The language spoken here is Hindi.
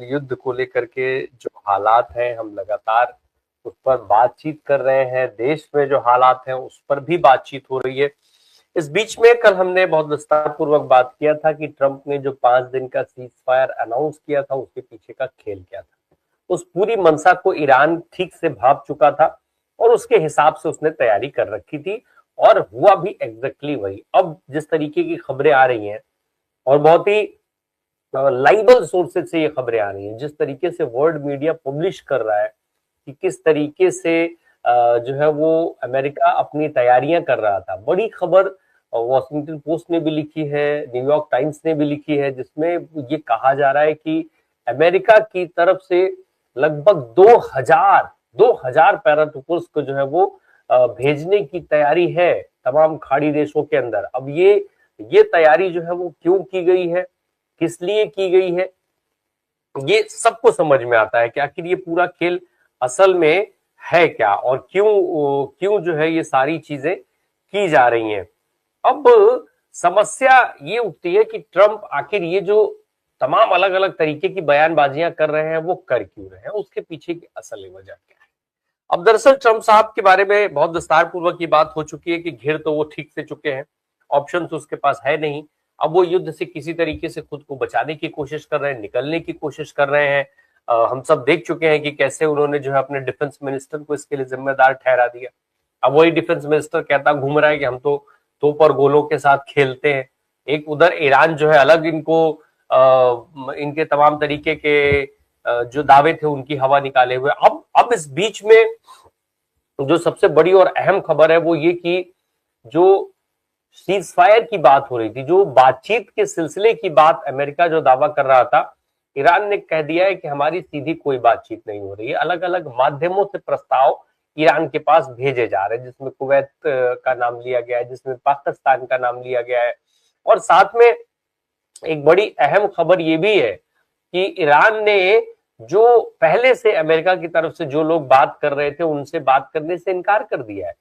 युद्ध को लेकर के जो हालात हैं, हम लगातार उस पर बातचीत कर रहे हैं। देश में जो हालात हैं उस पर भी बातचीत हो रही है। इस बीच में कल हमने बहुत विस्तार पूर्वक बात किया था कि ट्रंप ने जो 5 दिन का सीज फायर अनाउंस किया था उसके पीछे का खेल क्या था। उस पूरी मंशा को ईरान ठीक से भांप चुका था और उसके हिसाब से उसने तैयारी कर रखी थी और हुआ भी एग्जैक्टली वही। अब जिस तरीके की खबरें आ रही हैं और बहुत ही लाइबल सोर्सेज से ये खबरें आ रही हैं, जिस तरीके से वर्ल्ड मीडिया पब्लिश कर रहा है कि किस तरीके से जो है वो अमेरिका अपनी तैयारियां कर रहा था। बड़ी खबर वॉशिंगटन पोस्ट ने भी लिखी है, न्यूयॉर्क टाइम्स ने भी लिखी है, जिसमें ये कहा जा रहा है कि अमेरिका की तरफ से लगभग 2000 पैराट्रूपर्स को जो है वो भेजने की तैयारी है तमाम खाड़ी देशों के अंदर। अब ये तैयारी जो है वो क्यों की गई है, किस लिए की गई है, ये सबको समझ में आता है कि आखिर ये पूरा खेल असल में है क्या और क्यों जो है ये सारी चीजें की जा रही हैं। अब समस्या ये उठती है कि ट्रंप आखिर ये जो तमाम अलग अलग तरीके की बयानबाजियां कर रहे हैं वो कर क्यों रहे हैं, उसके पीछे की असल वजह क्या है। अब दरअसल ट्रंप साहब के बारे में बहुत विस्तार पूर्वक की बात हो चुकी है कि घिर तो वो ठीक से चुके हैं, ऑप्शन उसके पास है नहीं। अब वो युद्ध से किसी तरीके से खुद को बचाने की कोशिश कर रहे हैं, निकलने की कोशिश कर रहे हैं। हम सब देख चुके हैं कि कैसे उन्होंने जो है अपने डिफेंस मिनिस्टर को इसके लिए जिम्मेदार ठहरा दिया। अब वही डिफेंस मिनिस्टर कहता घूम रहा है कि हम तो तोप और गोलों के साथ खेलते हैं। एक उधर ईरान जो है अलग इनको इनके तमाम तरीके के जो दावे थे उनकी हवा निकाले हुए। अब इस बीच में जो सबसे बड़ी और अहम खबर है वो ये कि जो सीज फायर की बात हो रही थी, जो बातचीत के सिलसिले की बात अमेरिका जो दावा कर रहा था, ईरान ने कह दिया है कि हमारी सीधी कोई बातचीत नहीं हो रही है। अलग अलग माध्यमों से प्रस्ताव ईरान के पास भेजे जा रहे हैं, जिसमें कुवैत का नाम लिया गया है, जिसमें पाकिस्तान का नाम लिया गया है। और साथ में एक बड़ी अहम खबर ये भी है कि ईरान ने जो पहले से अमेरिका की तरफ से जो लोग बात कर रहे थे उनसे बात करने से इनकार कर दिया है।